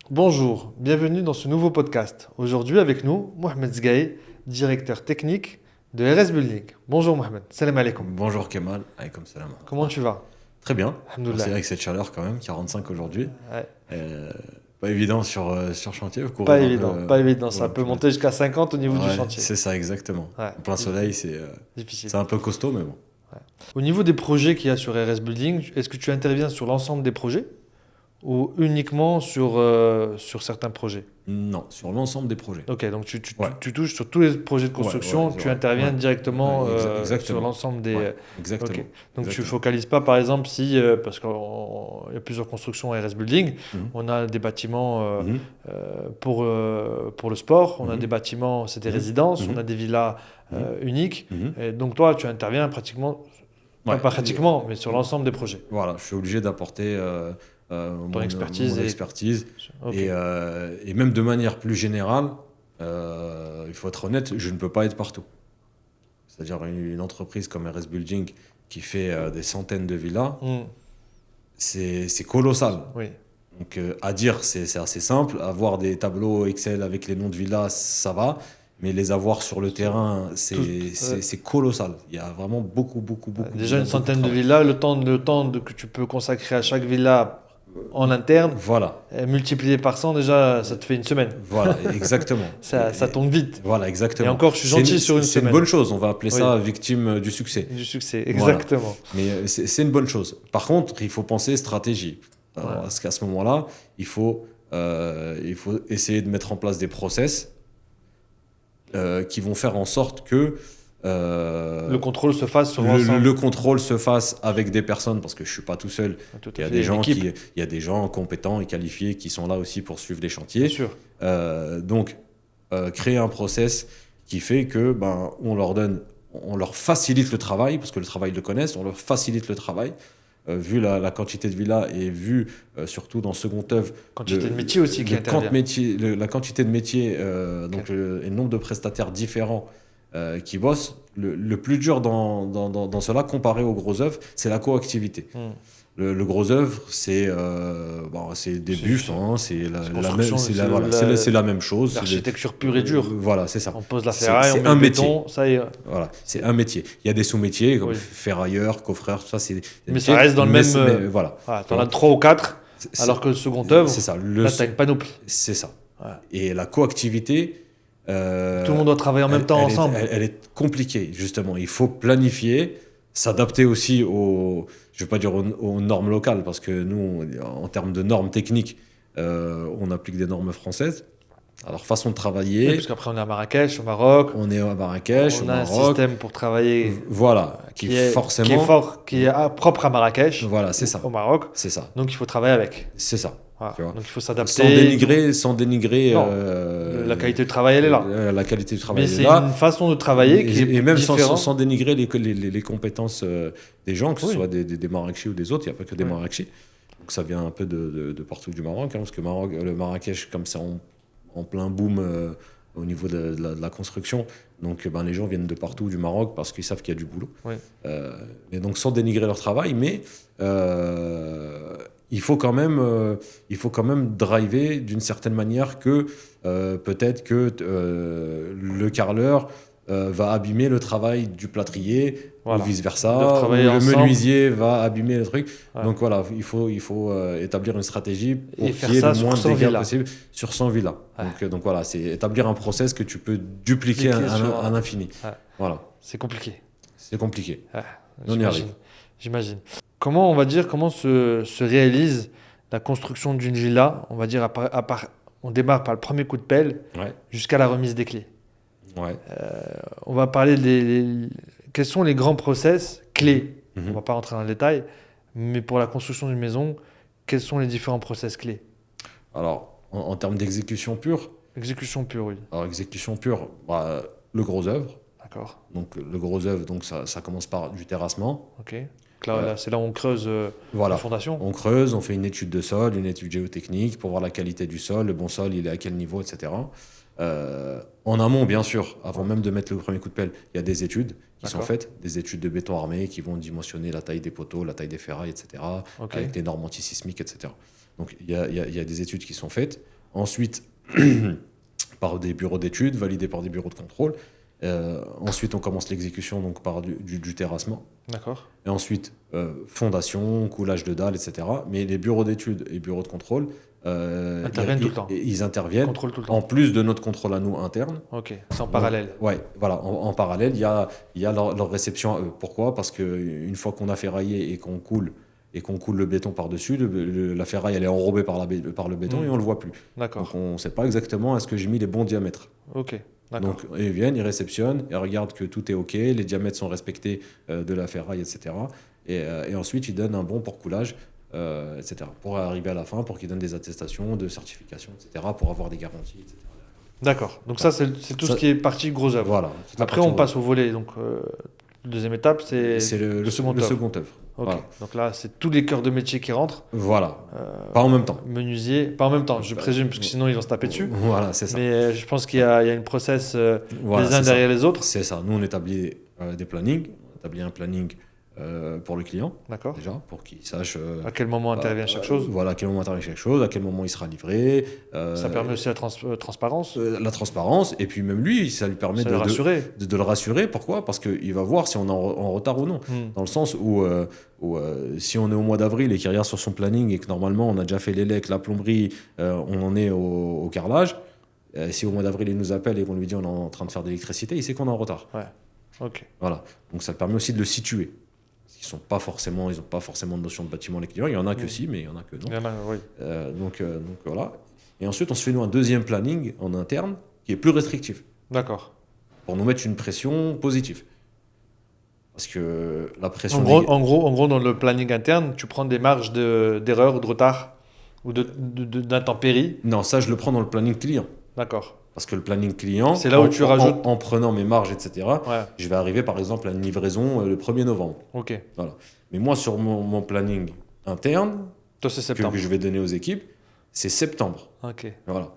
Bonjour, bienvenue dans ce nouveau podcast. Aujourd'hui avec nous, Mohamed Zgaï, directeur technique de RS Building. Bonjour Mohamed, salam alaikum. Bonjour Kemal, alaykoum salam. Comment tu vas? Très bien, Alhamdoulilah. merci avec cette chaleur quand même, 45 aujourd'hui. Ouais, Pas évident sur chantier, vous pas courez un évident, peu, pas évident. courez Ça un peut peu. monter jusqu'à 50 au niveau du Ouais, chantier. c'est ça exactement. Ouais, En plein soleil, difficile. c'est un peu costaud, mais bon. Au niveau des projets qu'il y a sur RS Building, est-ce que tu interviens sur l'ensemble des projets ou uniquement sur certains projets? Non, sur l'ensemble des projets. Ok, donc tu Ouais. touches sur tous les projets de construction, tu interviens directement Exactement. sur l'ensemble des... Ouais, exactement. Ok. Donc tu Exactement. focalises pas, par exemple, si, parce qu'il y a plusieurs constructions RS Building, Mhm. on a des bâtiments Mhm. pour le sport, on a Mhm. des bâtiments, c'est des Mhm. résidences, Mhm. on a des villas Mhm. uniques. Mhm. Et donc toi, tu interviens pratiquement, Ouais. pas pratiquement, mais sur l'ensemble des projets. Voilà, je suis obligé d'apporter Ton expertise mon et- expertise. Ok. Et même de manière plus générale, il faut être honnête, je ne peux pas être partout. C'est-à-dire une entreprise comme RS Building qui fait des centaines de villas, Hmm, c'est colossal. oui. Donc à dire, c'est assez simple. Avoir des tableaux Excel avec les noms de villas, ça va. Mais les avoir sur le terrain, c'est colossal. Il y a vraiment beaucoup de Déjà villas, une beaucoup centaine de travail. villas, le temps que tu peux consacrer à chaque villa en interne, Voilà, multiplié par 100, déjà, ça te fait une semaine. voilà, exactement. Ça tombe vite. Voilà, Et exactement. encore, je suis gentil sur une C'est une semaine. bonne chose, on va appeler Oui. ça victime du succès. Du succès, Voilà. exactement. Mais c'est une bonne chose. Par contre, il faut penser stratégie. Alors, Ouais. parce qu'à ce moment-là, il faut essayer de mettre en place des process qui vont faire en sorte que Le contrôle se fasse sur l'ensemble. le contrôle se fasse avec des personnes, parce que je ne suis pas tout seul. Tout Il y à a fait, des une gens équipe, il y a des gens compétents et qualifiés qui sont là aussi pour suivre les bien chantiers. sûr. Donc, créer un process qui fait que on leur facilite le travail, parce que le travail ils le connaissent, on leur facilite le travail. Vu la quantité de villas et vu surtout dans second œuvre Quantité de métiers aussi qui intervient. la quantité de métiers et le nombre de prestataires différents qui bossent, le plus dur dans cela comparé aux gros œuvres, c'est la coactivité. Hmm. Le gros œuvre, c'est des C'est- buffes, hein, c'est construction, c'est la même chose. L'architecture pure et dure. Voilà, c'est ça. On pose la C'est- ferraille, c'est on met un le métier. béton, ça y est. Voilà, c'est un métier. Il y a des sous-métiers comme Oui. ferrailleur, coffreur, tout ça, c'est des Mais métiers, ça reste dans le même, mais voilà. Voilà, t'en as 3 ou 4, C'est- alors que le second œuvre, c'est ça. là, t'as une panoplie. C'est ça. Voilà. Et la coactivité. Tout le monde doit travailler en même temps ensemble. Elle est compliquée, justement. Il faut planifier, s'adapter aussi je ne vais pas dire aux normes locales, parce que nous, en termes de normes techniques, on applique des normes françaises. Alors, façon de Oui, travailler, parce qu'après, on est à Marrakech, au Maroc. on est à Marrakech, au On a un Maroc. système pour travailler Voilà, qui est forcément. qui est propre à Marrakech, Voilà, c'est ça. au Maroc. C'est ça. Donc il faut travailler avec. C'est ça. Voilà. Tu vois. Donc il faut Sans s'adapter. dénigrer Non. La qualité du travail, elle est là. La qualité du travail Mais elle est c'est là. une façon de travailler qui est Et même sans, différente. sans dénigrer les compétences des gens, que ce Oui. soit des Marrakechis ou des autres, il n'y a pas que des Oui. Marrakechis. Donc ça vient un peu de partout du Maroc, hein, parce que le Marrakech, comme c'est en plein boom au niveau de la construction, donc les gens viennent de partout du Maroc parce qu'ils savent qu'il y a du boulot. Oui. Et donc sans dénigrer leur travail, mais il faut quand même driver d'une certaine manière que peut-être que le carreleur va abîmer le travail du plâtrier Voilà. ou Ils vice-versa, doivent ou travailler le ensemble. menuisier va abîmer le truc. Ouais. Donc voilà, il faut établir une stratégie pour Et faire qu'il y ait ça le sur moins de 100 dégâts villas. possible sur 100 villas. Ouais. Donc voilà, c'est établir un process que tu peux dupliquer Dupliquer sur- à l'infini. Ouais. Voilà, C'est compliqué. c'est compliqué. Ouais, On y j'imagine. arrive. J'imagine. Comment se réalise la construction d'une villa? On va dire, on démarre par le premier coup de pelle Ouais, jusqu'à la remise des clés. ouais. On va parler quels sont les grands process clés. On Mhm. ne va pas rentrer dans le détail, mais pour la construction d'une maison, quels sont les différents process clés? Alors, en termes d'exécution pure, Exécution pure, oui. le gros œuvre. D'accord. Donc le gros œuvre, donc ça commence par du terrassement. Ok. Donc là, c'est là où on creuse la Voilà. fondation. On creuse, on fait une étude de sol, une étude géotechnique pour voir la qualité du sol, le bon sol, il est à quel niveau, etc. En amont, bien sûr, avant même de mettre le premier coup de pelle, il y a des études qui sont D'accord. faites, des études de béton armé qui vont dimensionner la taille des poteaux, la taille des ferrailles, etc. Ok. Avec des normes antisismiques, etc. Donc il y a des études qui sont faites. Ensuite, par des bureaux d'études, validé par des bureaux de contrôle. Ensuite, on commence l'exécution donc par du terrassement. D'accord. Et ensuite, fondation, coulage de dalles, etc. Mais les bureaux d'études et bureaux de contrôle, Interviennent tout le temps. ils interviennent Contrôle tout le en temps. plus de notre contrôle à nous interne. Ok, c'est en Donc, parallèle. ouais, voilà, en parallèle, il y a leur réception à eux. Pourquoi? Parce qu'une fois qu'on a ferraillé et qu'on coule le béton par-dessus, la ferraille elle est enrobée par le béton et on le voit plus. D'accord. Donc on ne sait pas exactement est-ce que j'ai mis les bons diamètres. Ok, d'accord. Donc ils viennent, ils réceptionnent, ils regardent que tout est OK, les diamètres sont respectés de la ferraille, etc. Et ensuite ils donnent un bon pour coulage, etc. Pour arriver à la fin, pour qu'ils donnent des attestations de certification, etc. Pour avoir des garanties, etc. D'accord. Donc ça, c'est tout Ça- ce qui est partie gros œuvre. Voilà. Toute la Après, partie on passe au volet. Donc, deuxième étape, c'est C'est le second le œuvre. second œuvre. Ok. Voilà. Donc là, c'est tous les cœurs de métier qui rentrent. Voilà. Pas en même temps. Menuisier, pas en même temps, je Bah, présume, parce que sinon ils vont se taper dessus. Voilà, c'est ça. Mais je pense qu'il y a une process Voilà, les uns c'est ça. derrière les autres. C'est ça. Nous, on établit des plannings. On établit un planning pour le client, D'accord. déjà, pour qu'il sache À quel moment intervient chaque chose. voilà, à quel moment intervient chaque chose, à quel moment il sera livré. Ça permet aussi la transparence. La transparence. Et puis même lui, ça lui permet Ça le rassurer. de le rassurer. Pourquoi? Parce qu'il va voir si on est en retard ou non. Dans le sens où, si on est au mois d'avril et qu'il regarde sur son planning et que normalement on a déjà fait l'élec, la plomberie, on en est au carrelage, si au mois d'avril il nous appelle et qu'on lui dit on est en train de faire de l'électricité, il sait qu'on est en retard. Ouais. Ok. Voilà. Donc ça permet aussi de le situer. Ils n'ont pas forcément de notion de bâtiment, les clients. Il y en a que si, mais il y en a que non. Il y en a, oui. Donc voilà. Et ensuite, on se fait nous un deuxième planning en interne qui est plus restrictif D'accord. pour nous mettre une pression positive. Parce que la pression. En gros, dans le planning interne, tu prends des marges d'erreur ou de retard ou d'intempéries. Non, ça, je le prends dans le planning client. D'accord. Parce que le planning client, C'est là où tu rajoutes. en prenant mes marges, etc., Ouais. je vais arriver par exemple à une livraison le 1er novembre. Ok. Voilà. Mais moi, sur mon planning interne, Toi, c'est que septembre. je vais donner aux équipes, c'est septembre. Ok. Voilà.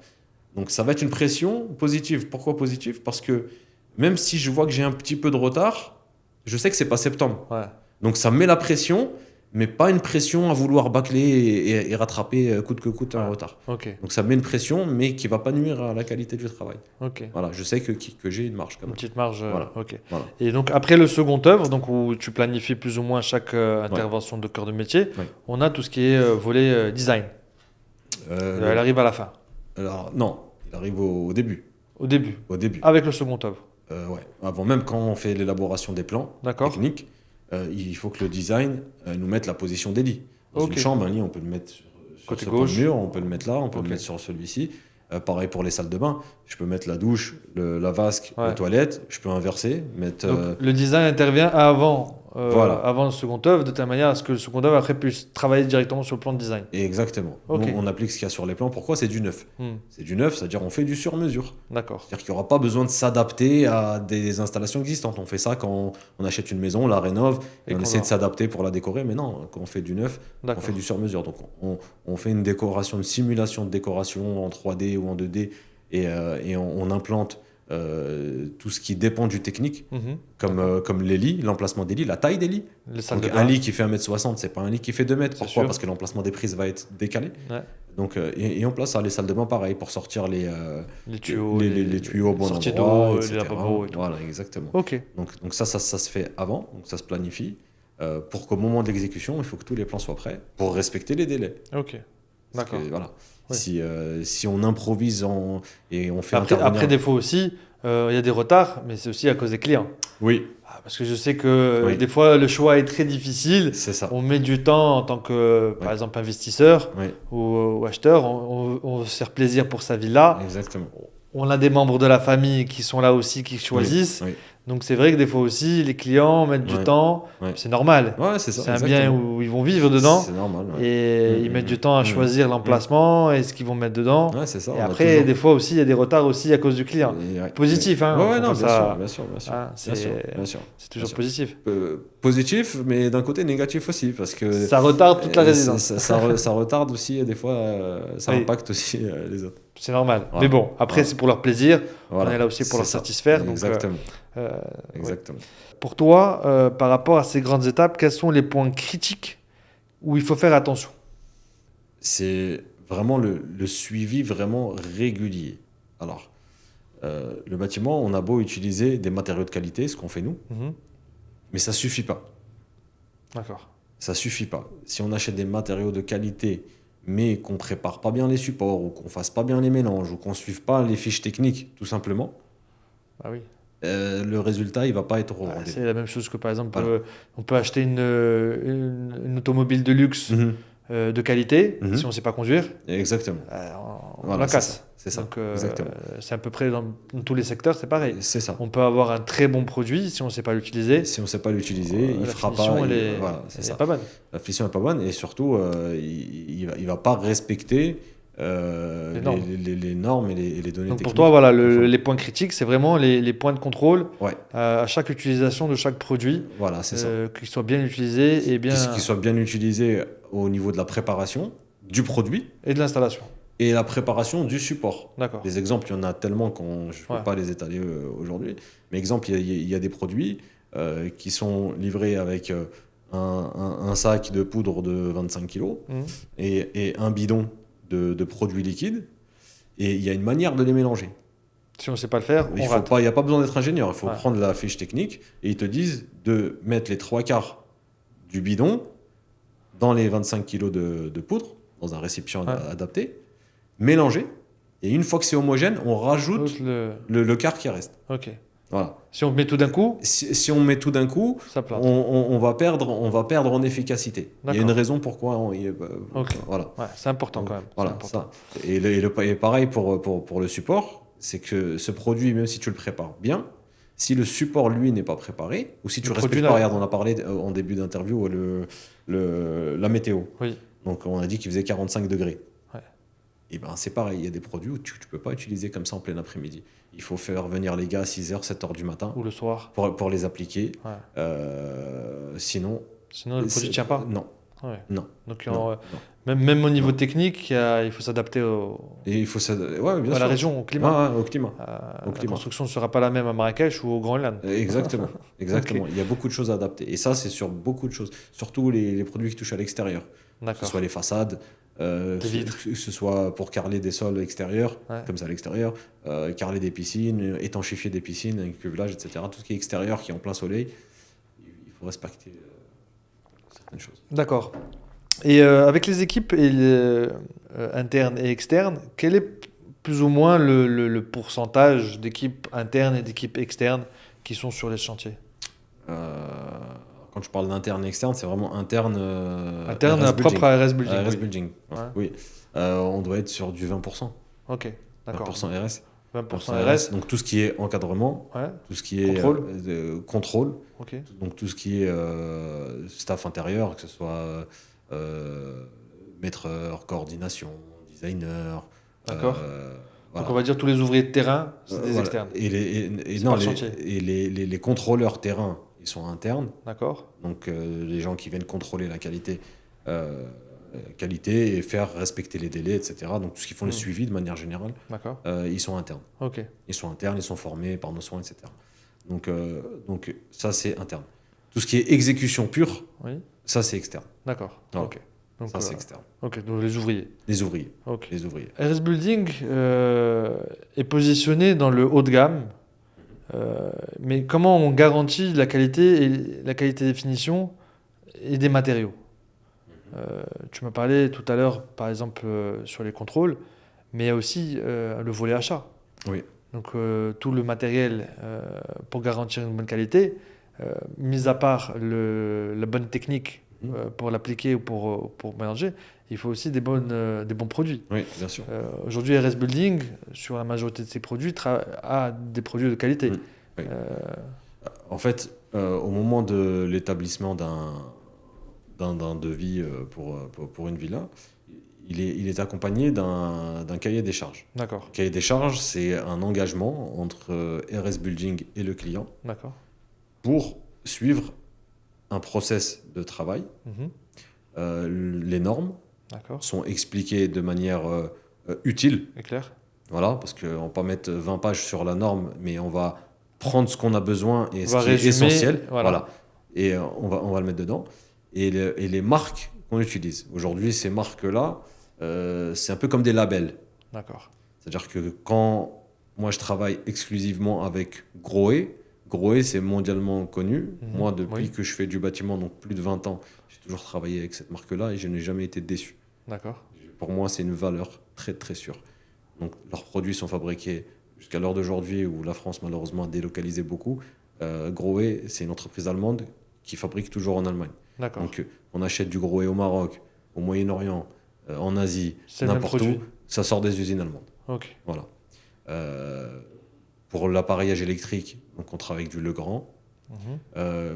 Donc ça va être une pression positive. Pourquoi positive? Parce que même si je vois que j'ai un petit peu de retard, je sais que c'est pas septembre. Ouais. Donc ça me met la pression, mais pas une pression à vouloir bâcler et rattraper coûte que coûte un retard. Ok. Donc ça me met une pression, mais qui va pas nuire à la qualité du travail. Ok. Voilà, je sais que j'ai une marge quand Une même. petite marge. Voilà. Ok. Voilà. Et donc après le second œuvre, donc où tu planifies plus ou moins chaque intervention de cœur de métier, Ouais. on a tout ce qui est volet design. Elle arrive à la fin, Alors non, il arrive au début. au début, Au début. avec le second œuvre. Ouais. Avant même quand on fait l'élaboration des plans D'accord. techniques, il faut que le design nous mette la position des lits. Dans Ok. une chambre, un lit, on peut le mettre sur Côté ce gauche. pan de mur, on peut le mettre là, on peut Ok. le mettre sur celui-ci. Pareil pour les salles de bain. Je peux mettre la douche, la vasque, Ouais. les toilettes. Je peux inverser, mettre. Donc le design intervient Voilà. avant le second œuvre, de telle manière à ce que le second œuvre après puisse travailler directement sur le plan de design. Exactement. Ok. Nous, on applique ce qu'il y a sur les plans. Pourquoi? C'est du neuf. C'est du neuf, c'est-à-dire on fait du sur-mesure. D'accord. C'est-à-dire qu'il n'y aura pas besoin de s'adapter à des installations existantes. On fait ça quand on achète une maison, on la rénove et Et on qu'on essaie va- de s'adapter pour la décorer. Mais non, quand on fait du neuf, on D'accord. fait du sur-mesure. Donc on fait une décoration, une simulation de décoration en 3D ou en 2D et on implante tout ce qui dépend du technique, Mhm. comme les lits, l'emplacement des lits, la taille des lits. Les salles Donc de un bain. lit qui fait 1,60 m, c'est pas un lit qui fait 2 mètres. C'est Pourquoi? sûr. Parce que l'emplacement des prises va être décalé. Ouais. Donc, et on place ça, les salles de bain pareil, pour sortir les tuyaux, les tuyaux au bon sorties endroit, d'eau, etc. les lavabos et tout. Voilà, exactement. Ok. Donc ça se fait avant, donc ça se planifie. Pour qu'au moment de l'exécution, il faut que tous les plans soient prêts pour respecter les délais. Ok. Parce que, D'accord. voilà. Ouais. Si on improvise et on fait Après, intervenir... des fois aussi, il y a des retards, mais c'est aussi à cause des clients. Oui, Parce que je sais que Oui. des fois, le choix est très difficile. c'est ça. On met du temps en tant que, par Ouais. exemple, investisseur Oui, ou acheteur. On veut se faire plaisir pour sa villa. exactement. On a des membres de la famille qui sont là aussi, qui choisissent. Oui, Donc c'est vrai que des fois aussi, les clients mettent du Ouais. temps. Ouais. C'est normal. Ouais, c'est ça. C'est un exactement. bien où ils vont vivre dedans. C'est normal. Ouais, Et ils mettent du temps à choisir l'emplacement et ce qu'ils vont mettre dedans. Ouais, c'est ça. Et on a après, toujours- des fois aussi, il y a des retards aussi à cause du client. Et- ouais. Positif, hein, Ouais, on ouais, fait non, pas bien ça- sûr, bien sûr, bien sûr. Hein, Bien c'est- sûr, bien sûr. C'est toujours sûr. positif. Positif, mais d'un côté négatif aussi, parce que Ça retarde toute la résidence. ça retarde aussi, des fois, ça Oui. impacte aussi les autres. C'est normal. Voilà. Mais bon, après, Voilà. c'est pour leur plaisir. Voilà. On est là aussi pour leur C'est ça. satisfaire. Donc, Exactement. ouais. Exactement. Pour toi, par rapport à ces grandes étapes, quels sont les points critiques où il faut faire attention? C'est vraiment le suivi vraiment régulier. Alors, le bâtiment, on a beau utiliser des matériaux de qualité, ce qu'on fait nous, Mhm. mais ça suffit pas. D'accord. Ça suffit pas. Si on achète des matériaux de qualité, mais qu'on prépare pas bien les supports, ou qu'on fasse pas bien les mélanges, ou qu'on suive pas les fiches techniques, tout simplement, Ah oui. le résultat, il va pas être au Ouais, rendez-vous. c'est la même chose que par exemple, Voilà. on peut acheter une automobile de luxe Mhm. de qualité. Mhm. Si on ne sait pas conduire, Exactement. on Voilà, la c'est casse. ça. C'est ça. Donc, Exactement. c'est à peu près dans tous les secteurs, c'est pareil. C'est ça. On peut avoir un très bon produit, si on ne sait pas l'utiliser, Si on sait pas l'utiliser, il la fera finition, pas. elle C'est est ça. pas bonne. La finition n'est pas bonne et surtout, il va pas respecter Les normes. les normes et les données Donc pour techniques. toi, voilà, Enfin, les points critiques, c'est vraiment les points de contrôle ouais, à chaque utilisation de chaque produit, voilà, c'est ça. qu'ils soient bien utilisés et bien Qu'il soit bien utilisé au niveau de la préparation du produit et de l'installation. et la préparation du support. D'accord. Des exemples, il y en a tellement que je ne peux Ouais. pas les étaler aujourd'hui. Mais exemple, il y a des produits qui sont livrés avec un sac de poudre de 25 kg Mhm. et un bidon de produits liquides. Et il y a une manière de les mélanger. Si on ne sait pas le faire, Il on faut rate. pas, il n'y a pas besoin d'être ingénieur. Il faut Ouais. prendre la fiche technique et ils te disent de mettre les 3/4 du bidon dans les 25 kg de poudre, dans un récipient Ouais. adapté, mélanger. Et une fois que c'est homogène, on rajoute L'autre, le quart qui reste. Ok. Voilà. Si on met tout d'un coup, Si on met tout d'un coup, ça plante. on va perdre en efficacité. Il y a D'accord. une raison pourquoi. Ok. Voilà. Ouais, c'est important quand même. Voilà, C'est important. ça. Et pareil pour le support, c'est que ce produit, même si tu le prépares bien, si le support, lui, n'est pas préparé, ou si tu Le respectes produit, pas, là- regarde, on a parlé en début d'interview, la météo. Oui. Donc on a dit qu'il faisait 45 degrés. Ouais. Et ben c'est pareil, il y a des produits où tu peux pas utiliser comme ça en plein après-midi. Il faut faire venir les gars à 6h, 7h du matin Ou le soir. pour les appliquer. Ouais. Sinon... Sinon, le produit ne tient pas. Non, Ouais. non. Donc, non, non. même au niveau technique, il faut s'adapter Et il faut ça... Ouais, bien à sûr. la région, au climat. Ah, ouais, au climat. Au La climat. construction ne sera pas la même à Marrakech ou au Groenland. Exactement, exactement. Il y a beaucoup de choses à adapter. Et ça, c'est sur beaucoup de choses. Surtout les produits qui touchent à l'extérieur. Que ce D'accord. soit les façades, Des vitres. que ce soit pour carreler des sols extérieurs, Ouais. comme ça à l'extérieur, carreler des piscines, étanchéfier des piscines, un cuvelage, etc. Tout ce qui est extérieur, qui est en plein soleil, il faut respecter certaines choses. D'accord. Et avec les équipes internes et externes, quel est plus ou moins le pourcentage d'équipes internes et d'équipes externes qui sont sur les chantiers? Quand je parle d'interne et externe, c'est vraiment interne. Interne RS propre à RS Building. RS Oui. Building, ouais. Ouais. Oui. On doit être sur du 20%. Ok, d'accord. 20% RS. 20% RS. Donc tout ce qui est encadrement, Ouais, tout ce qui est Contrôle. contrôle, ok. donc tout ce qui est staff intérieur, que ce soit maîtreur, coordination, designer. D'accord. Voilà. Donc on va dire tous les ouvriers de terrain, c'est des Voilà. externes. Et C'est non, pas le chantier. les contrôleurs terrain, ils sont internes. D'accord. Donc les gens qui viennent contrôler la qualité et faire respecter les délais, etc. Donc tout ce qui font le suivi de manière générale, D'accord. ils sont internes. Ok. Ils sont internes, ils sont formés par nos soins, etc. Donc ça, c'est interne. Tout ce qui est exécution pure, Oui. ça, c'est externe. D'accord. Voilà. Ok. Donc, Ça, c'est externe. ok. Donc les ouvriers. Les ouvriers. Ok. Les ouvriers. RS Building est positionné dans le haut de gamme, mais comment on garantit la qualité des finitions et des matériaux? Tu m'as parlé tout à l'heure, par exemple, sur les contrôles, mais il y a aussi le volet achat. Oui. Donc tout le matériel pour garantir une bonne qualité, mis à part la bonne technique pour l'appliquer ou pour mélanger, il faut aussi des bons produits. Oui, bien sûr. Aujourd'hui, RS Building, sur la majorité de ses produits, a des produits de qualité. Oui. En fait, au moment de l'établissement d'un devis pour une villa, il est accompagné d'un cahier des charges. D'accord, Le cahier des charges, c'est un engagement entre RS Building et le client d'accord. pour suivre un process de travail. Mhm. Les normes D'accord, sont expliquées de manière utile. c'est clair. Voilà, parce qu'on ne va pas mettre 20 pages sur la norme, mais on va prendre ce qu'on a besoin et On ce va qui est résumer, essentiel. voilà. Et on va le mettre dedans. Et les marques qu'on utilise. Aujourd'hui, ces marques-là, c'est un peu comme des labels. D'accord. C'est-à-dire que quand moi je travaille exclusivement avec Grohe, Grohe c'est mondialement connu. Moi, depuis Oui. que je fais du bâtiment, donc plus de 20 ans, j'ai toujours travaillé avec cette marque-là et je n'ai jamais été déçu. D'accord. Pour moi, c'est une valeur très très sûre. Donc leurs produits sont fabriqués jusqu'à l'heure d'aujourd'hui où la France malheureusement a délocalisé beaucoup. Grohe, c'est une entreprise allemande qui fabrique toujours en Allemagne. D'accord. Donc on achète du Grohe au Maroc, au Moyen-Orient, en Asie, C'est le même n'importe où, produit. ça sort des usines allemandes. Ok. Voilà. Pour l'appareillage électrique, donc on travaille avec du Legrand.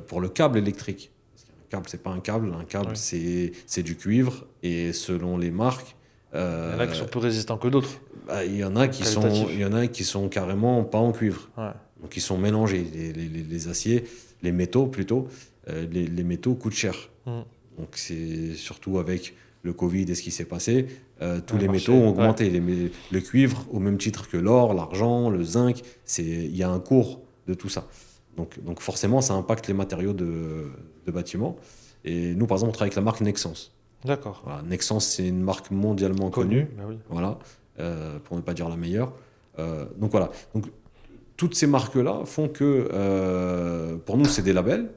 Pour le câble électrique, parce qu'un câble, c'est pas un câble, Oui. c'est du cuivre, et selon les marques, Il y en a qui sont plus résistants que d'autres. il y en a qui sont, Qualitatif. il y en a qui sont carrément pas en cuivre. Ouais. Donc ils sont mélangés, les aciers, les métaux plutôt, les métaux coûtent cher. Mm. Donc c'est surtout avec le Covid et ce qui s'est passé, tous Le les marché, métaux ont augmenté. Le cuivre, au même titre que l'or, l'argent, le zinc, il y a un cours de tout ça. Donc forcément, ça impacte les matériaux de bâtiment. Et nous, par exemple, on travaille avec la marque Nexans. D'accord. Voilà, Nexans, c'est une marque mondialement connue. Ben oui. Voilà, pour ne pas dire la meilleure. Donc voilà. Donc, toutes ces marques-là font que, pour nous, c'est des labels.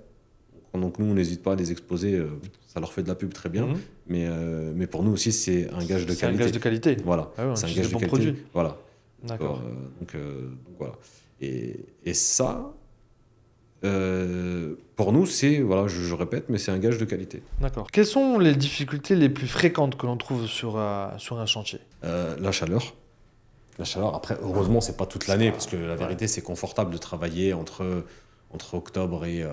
Donc nous, on n'hésite pas à les exposer. Ça leur fait de la pub très bien. Mais pour nous aussi, c'est un gage de C'est un qualité. gage de qualité. Voilà, Ah ouais, on c'est un utilise gage des de bons qualité. produits. Voilà. D'accord. Donc voilà. Et ça, pour nous, c'est, voilà, je répète, mais c'est un gage de qualité. D'accord. Quelles sont les difficultés les plus fréquentes que l'on trouve sur un chantier? La chaleur. La chaleur, après, heureusement, c'est pas toute l'année, parce que la vérité, c'est confortable de travailler entre octobre et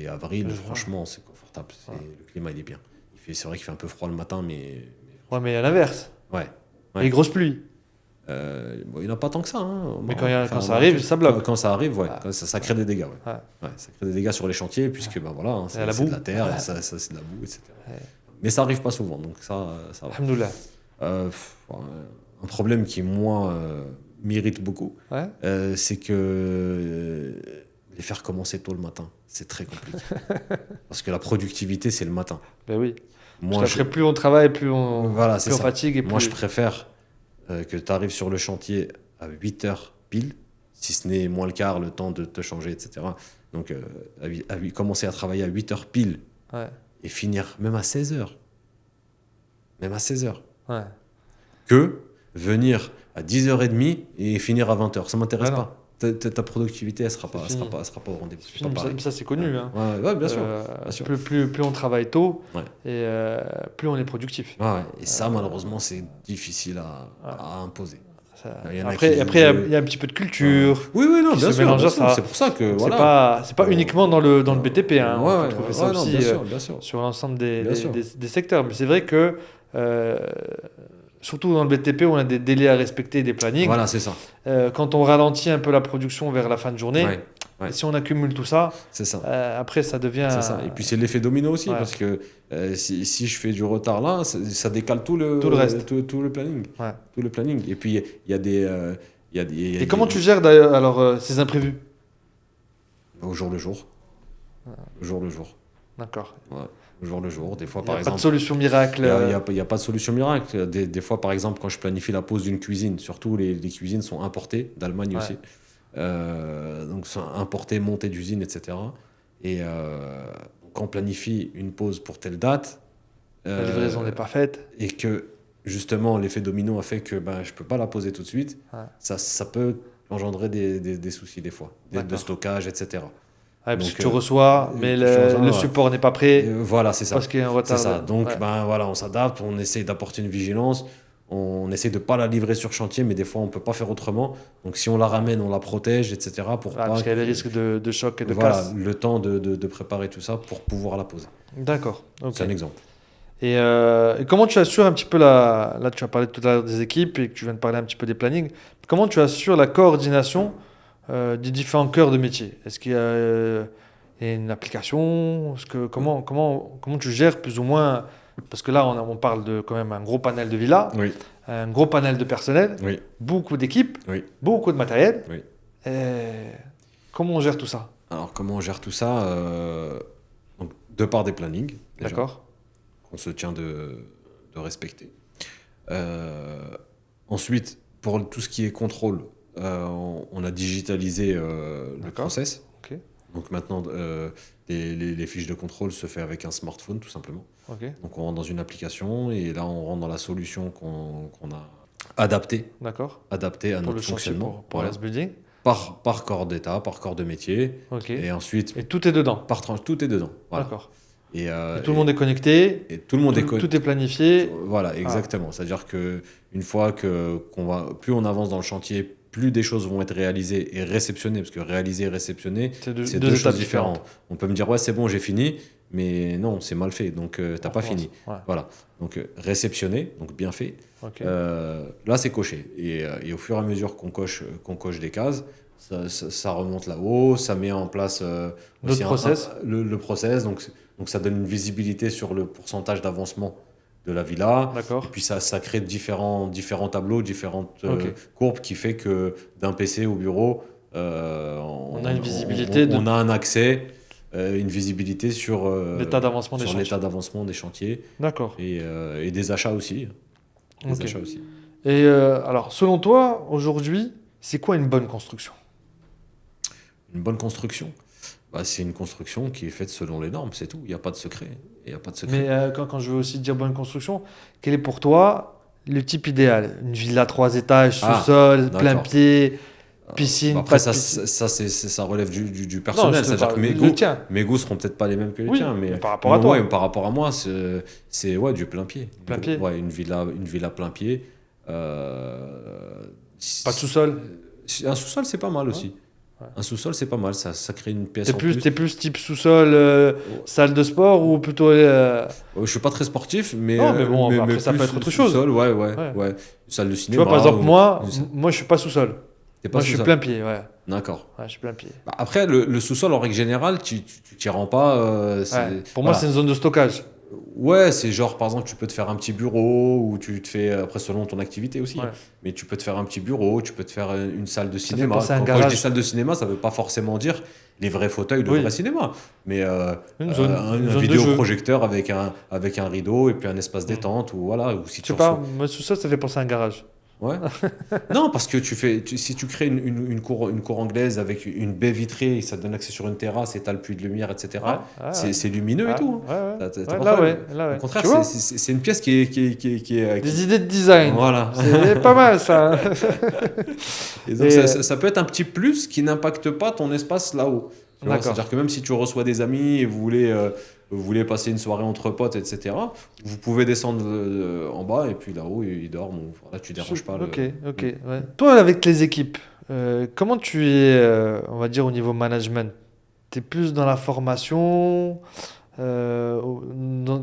avril. Franchement, c'est confortable. Le climat, il est bien. C'est vrai qu'il fait un peu froid le matin, mais Ouais, mais à l'inverse. ouais. Les grosses pluies. Bon, il n'y en a pas tant que ça. Hein, Mais quand ça arrive, ça bloque. Quand ça arrive, ouais. Ouais. Ça crée des dégâts. Ouais. Ouais. Ouais, ça crée des dégâts sur les chantiers, puisque ben, voilà, hein, la c'est boue. de la terre, Ouais. ça, c'est de la boue, etc. Ouais. Mais ça arrive pas souvent, donc ça va. Alhamdoulilah. Un problème qui, moi, m'irrite beaucoup, Ouais. c'est que les faire commencer tôt le matin, c'est très compliqué. Parce que la productivité, c'est le matin. Ben oui. Moi, Parce qu'après, plus on travaille, plus on, voilà, plus on fatigue. Et plus... Moi, je préfère que tu arrives sur le chantier à 8 heures pile, si ce n'est moins le quart, le temps de te changer, etc. Donc, commencer à travailler à 8 heures pile Ouais. et finir même à 16 heures. Même à 16 heures. Ouais. Que venir à 10h30 et finir à 20h. Ça ne m'intéresse Ah non. pas. Ta productivité, elle ne sera pas au rendez-vous. C'est fini, ça c'est connu. Hein. Ouais, bien sûr. Bien sûr. Plus on travaille tôt, Ouais. et plus on est productif. Ouais. Et ça, malheureusement, c'est difficile à imposer. Il y en a Après, qui- il y a un petit peu de culture. Oui, non, qui bien se sûr. mélange Bien à sûr. ça. C'est pour ça que. C'est Voilà. pas uniquement dans le BTP. Hein. On Ouais, peut trouver ça non, aussi bien sûr. sur l'ensemble Bien sûr. des secteurs. Mais c'est vrai que, surtout dans le BTP, on a des délais à respecter, des plannings. Voilà, c'est ça. Quand on ralentit un peu la production vers la fin de journée, Ouais. et si on accumule tout ça, C'est ça. après ça devient... C'est ça. Et puis c'est l'effet domino aussi, Ouais. parce que si je fais du retard là, ça décale tout le reste. tout le planning. Ouais. Tout le planning. Et puis il y a des. Et comment tu gères d'ailleurs alors ces imprévus? Au jour le jour. Au jour le jour. D'accord. Ouais. Au jour le jour. Des fois, Il n'y par a pas exemple. de solution miracle. Il y a pas de solution miracle. Des fois, par exemple, quand je planifie la pose d'une cuisine, surtout les cuisines sont importées, d'Allemagne Ouais. aussi. Donc, sont importées, montées d'usine, etc. Et quand on planifie une pose pour telle date. La livraison n'est pas faite. Et que, justement, l'effet domino a fait que je ne peux pas la poser tout de suite. Ouais. Ça peut engendrer des soucis, des fois. De D'accord. stockage, etc. Ouais, parce Donc, que tu reçois, mais le support n'est pas prêt. Voilà, c'est ça. Parce qu'il y a un retard. C'est ça. Donc, ouais. voilà, on s'adapte, on essaie d'apporter une vigilance, on essaie de ne pas la livrer sur chantier, mais des fois, on ne peut pas faire autrement. Donc, si on la ramène, on la protège, etc. Pour pas Parce qu'il y a des risques de choc et de voilà, casse. le temps de préparer tout ça pour pouvoir la poser. D'accord. Ok. C'est un exemple. Et comment tu assures un petit peu la... Là, tu as parlé tout à l'heure des équipes et que tu viens de parler un petit peu des plannings. Comment tu assures la coordination des différents cœurs de métier? Est-ce qu'il y a une application? Comment tu gères plus ou moins? Parce que là, on parle de quand même un gros panel de villas, Oui, un gros panel de personnel, oui, beaucoup d'équipes, oui. beaucoup de matériel. Oui. Comment on gère tout ça? Alors, comment on gère tout ça donc, de par des plannings, déjà, D'accord. qu'on se tient de de respecter. Ensuite, pour tout ce qui est contrôle, on a digitalisé le D'accord. process. Ok. Donc maintenant, les fiches de contrôle se fait avec un smartphone, tout simplement. Ok. Donc on rentre dans une application et là, on rentre dans la solution qu'on a adaptée D'accord. à Pour notre le chantier, fonctionnement. pour Voilà. Air's Building. Par corps d'état, par corps de métier. Ok. Et ensuite, Et tout est dedans. par tranche, tout est dedans. Voilà. D'accord. Et, Et tout le monde est connecté. et tout le monde est connecté. Tout est planifié. Voilà, exactement. C'est-à-dire que une fois plus on avance dans le chantier, plus des choses vont être réalisées et réceptionnées, parce que réaliser et réceptionner, C'est c'est deux deux étapes choses différentes. On peut me dire ouais, c'est bon, j'ai fini, mais non, c'est mal fait, donc t'as pas fini. Ouais. Voilà. Donc réceptionner, donc bien fait. Ok. Là, c'est coché. Et au fur et à mesure qu'on coche des cases, ça remonte là-haut, ça met en place aussi Notre process. le process. Donc ça donne une visibilité sur le pourcentage d'avancement de la villa. D'accord. Et puis ça crée différents tableaux, différentes Ok. courbes qui fait que d'un PC au bureau, On a une visibilité on a un accès, une visibilité sur L'état d'avancement des sur chantiers. l'état d'avancement des chantiers D'accord. et des achats aussi. Des Ok. achats aussi. Et alors, selon toi, aujourd'hui, c'est quoi une bonne construction? Une bonne construction, bah, c'est une construction qui est faite selon les normes, c'est tout. Il n'y a pas de secret. Il y a pas de secret. Mais quand je veux aussi dire bonne construction, quel est pour toi le type idéal? Une villa 3 étages, Ah, sous-sol, plein d'accord. pied, piscine, Après, pas de piscine. ça relève du Non, personnel. je te C'est-à-dire parle que le tien. mes goûts seront peut-être pas les mêmes que les Oui, tiens, mais mais par rapport à toi. ouais, par rapport à moi, c'est ouais, du plein pied. Plein pied. Ouais, une villa plein pied. Pas de sous-sol. Un sous-sol, c'est pas mal aussi. Ouais. Un sous-sol, c'est pas mal. Ça crée une pièce en T'es plus type sous-sol, salle de sport ou plutôt. Je suis pas très sportif, mais Non, mais bon, après, ça plus peut être autre chose. sous-sol, ouais. Ouais. Une salle de Tu cinéma. vois, par exemple, ou- moi, je suis pas sous-sol. T'es pas Moi, je suis sous-sol. plein pied, ouais. D'accord. Ouais, je suis plein pied. Bah, après, le sous-sol, en règle générale, tu t'y rends pas. Ouais. Pour moi, c'est une zone de stockage. Ouais, c'est genre, par exemple, tu peux te faire un petit bureau ou tu te fais, après, selon ton activité aussi. Ouais. Mais tu peux te faire un petit bureau, tu peux te faire une salle de fait cinéma. penser à un Quand je garage. dis salle de cinéma, ça veut pas forcément dire les vrais fauteuils de Oui. vrai cinéma. Mais Une zone, un une zone de vidéoprojecteur avec un rideau et puis un espace détente. Ou voilà, ou si Je tu sais pas, reçois- moi, sous-sol, ça fait penser à un garage. Ouais. Non, parce que si tu crées une cour anglaise avec une baie vitrée, ça te donne accès sur une terrasse et t'as le puits de lumière, etc. Ouais, C'est lumineux et tout. Hein. Ouais. T'as Ouais, pas là, problème. là, ouais. Au contraire, Tu vois, c'est une pièce qui est des idées de design. voilà. C'est pas mal, ça. Et donc, Et, ça peut être un petit plus qui n'impacte pas ton espace là-haut. Tu vois, D'accord. c'est-à-dire que même si tu reçois des amis et vous voulez passer une soirée entre potes, etc., vous pouvez descendre en bas et puis là-haut, ils dorment. Là, tu déranges pas. Ok. Ouais. Toi, avec les équipes, comment tu es, on va dire, au niveau management? Tu es plus dans la formation?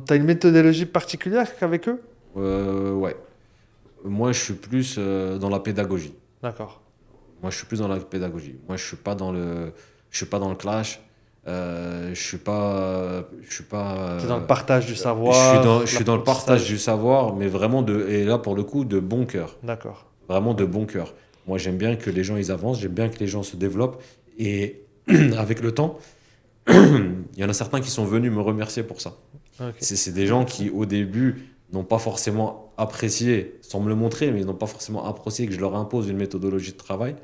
T'as une méthodologie particulière qu'avec eux? Ouais. Moi, je suis plus dans la pédagogie. D'accord. Moi, je suis plus dans la pédagogie. Moi, je suis pas dans le clash. Je suis pas. Tu es dans le partage du Je savoir. suis dans le partage du savoir, mais vraiment et là pour le coup de bon cœur. D'accord. Vraiment de bon cœur. Moi, j'aime bien que les gens ils avancent, j'aime bien que les gens se développent et avec le temps, il y en a certains qui sont venus me remercier pour ça. Ok. C'est des gens qui au début n'ont pas forcément apprécié, sans me le montrer, mais ils n'ont pas forcément apprécié que je leur impose une méthodologie de travail.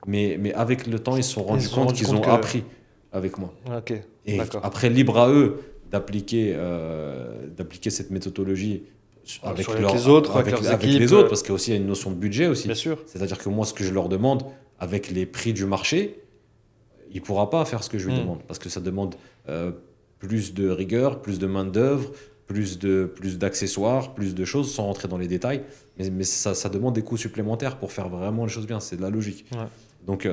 Mais avec le temps, ils se sont rendus se sont compte rendus qu'ils compte ont que- appris avec moi. Ok. Et D'accord. après, libre à eux d'appliquer cette méthodologie avec les autres, avec leurs avec équipes, les autres, parce qu'il y a aussi une notion de budget aussi. Bien sûr. C'est-à-dire que moi, ce que je leur demande, avec les prix du marché, il ne pourra pas faire ce que je lui demande, parce que ça demande plus de rigueur, plus de main-d'œuvre, plus d'accessoires, plus de choses, sans rentrer dans les détails. Mais ça demande des coûts supplémentaires pour faire vraiment les choses bien, c'est de la logique. Ouais. Donc,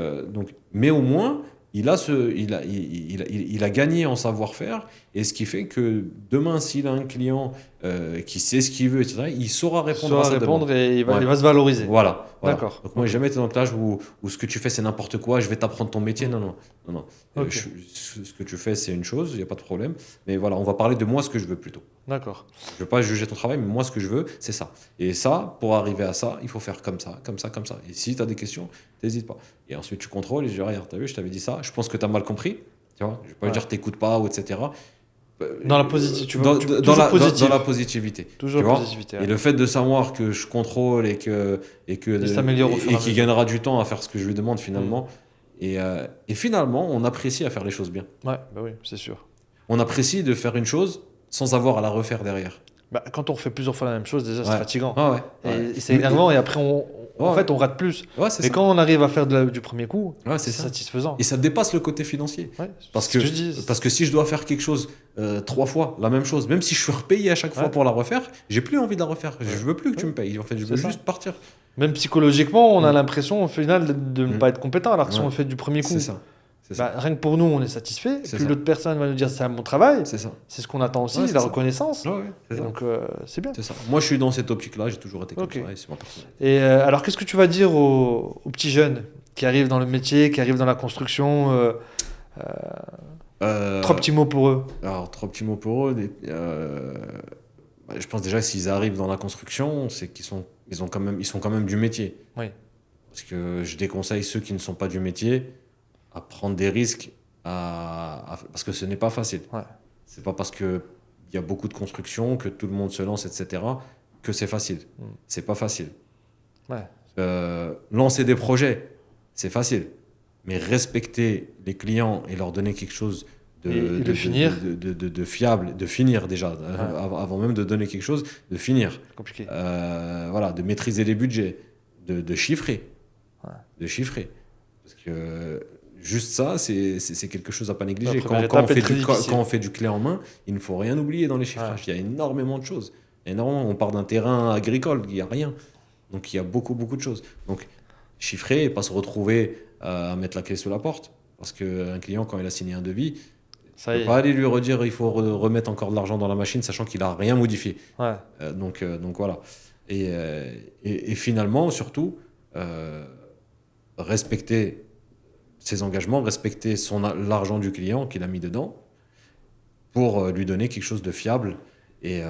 mais au moins, il a gagné en savoir-faire, et ce qui fait que demain, s'il a un client qui sait ce qu'il veut, etc., il saura répondre à sa demande. Et il Ouais. va se valoriser. Voilà. D'accord. Donc moi, j'ai jamais été dans le clash où ce que tu fais, c'est n'importe quoi, je vais t'apprendre ton métier. Non. Ok. Ce que tu fais, c'est une chose, il n'y a pas de problème. Mais voilà, on va parler de moi, ce que je veux plutôt. D'accord. Je ne veux pas juger ton travail, mais moi, ce que je veux, c'est ça. Et ça, pour arriver à ça, il faut faire comme ça, comme ça, comme ça. Et si tu as des questions, n'hésite pas. Et ensuite, tu contrôles et je dis, regarde, t'as vu, je t'avais dit ça, je pense que tu as mal compris. Tu vois, je ne vais pas Ouais. dire t'écoutes pas, ou etc. Dans la positivité, tu dans, vois, dans toujours la, positif. dans la positivité. Toujours tu vois. positivité. Et le fait de savoir que je contrôle et Il s'améliore au fur et à qu'il mesure. gagnera du temps à faire ce que je lui demande finalement. Et finalement, on apprécie à faire les choses bien. Ouais, bah oui, c'est sûr. On apprécie de faire une chose sans avoir à la refaire derrière. Bah, quand on refait plusieurs fois la même chose, déjà, c'est Ouais. fatigant. Ah ouais. Et, Ouais. et c'est énervant, et après, en Ouais. fait, on rate plus. Ouais, c'est Mais ça. quand on arrive à faire du premier coup, Ouais, c'est c'est ça. satisfaisant. Et ça dépasse le côté financier. Ouais, Parce c'est ce que, que je dis. parce que si je dois faire quelque chose 3 fois, la même chose, même si je suis repayé à chaque fois Ouais. pour la refaire, j'ai plus envie de la refaire. Je Ouais. veux plus que tu Ouais. me payes. En fait, je C'est veux ça. juste partir. Même psychologiquement, on a Mm. l'impression au final de ne Mm. pas être compétent, alors que si Ouais. on le fait du premier coup, C'est ça. C'est ça. bah, rien que pour nous, on est satisfait. C'est Puis ça. l'autre personne va nous dire c'est un bon travail. C'est ça. C'est ce qu'on attend aussi, Ouais, c'est la ça. reconnaissance. Ouais, c'est Et ça. donc, c'est bien. C'est ça. Moi, je suis dans cette optique-là. J'ai toujours été comme Ok. ça. Et c'est ma personnalité. Et alors, qu'est-ce que tu vas dire aux petits jeunes qui arrivent dans le métier, qui arrivent dans la construction Euh, 3 petits mots pour eux. Alors, 3 petits mots pour eux. Je pense déjà que s'ils arrivent dans la construction, c'est qu'ils sont quand même du métier. Oui. Parce que je déconseille ceux qui ne sont pas du métier à prendre des risques, parce que ce n'est pas facile. Ouais. C'est pas parce qu'il y a beaucoup de construction, que tout le monde se lance, etc., que c'est facile. Mm. C'est pas facile. Ouais. Lancer des projets, c'est facile. Mais respecter les clients et leur donner quelque chose Et le finir. de fiable, de finir déjà, avant même de donner quelque chose, de finir. Compliqué. Voilà, de maîtriser les budgets, de chiffrer. Ouais. De chiffrer. Parce que juste ça, c'est quelque chose à pas négliger. La première étape est très difficile. Quand on fait du clé en main, il ne faut rien oublier dans les chiffrages. Il y a énormément de choses. Énormément. On part d'un terrain agricole, il n'y a rien. Donc il y a beaucoup, beaucoup de choses. Donc chiffrer et pas se retrouver à mettre la clé sous la porte. Parce qu'un client, quand il a signé un devis, Ça ne y peut est. pas aller lui redire il faut remettre encore de l'argent dans la machine, sachant qu'il n'a rien modifié. Ouais. Donc voilà. Et finalement, surtout, respecter ses engagements, respecter l'argent du client qu'il a mis dedans pour lui donner quelque chose de fiable et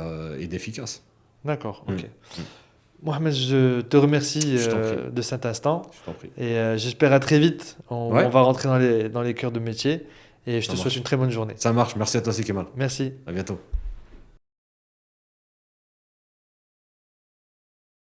d'efficace. D'accord, Mm. ok. Mohamed, je te remercie Je t'en prie. de cet instant Je t'en prie. et j'espère à très vite. Ouais. On va rentrer dans les cœurs de métier et je te Ça souhaite marche. une très bonne journée. Ça marche. Merci à toi aussi, Kemal. Merci. À bientôt.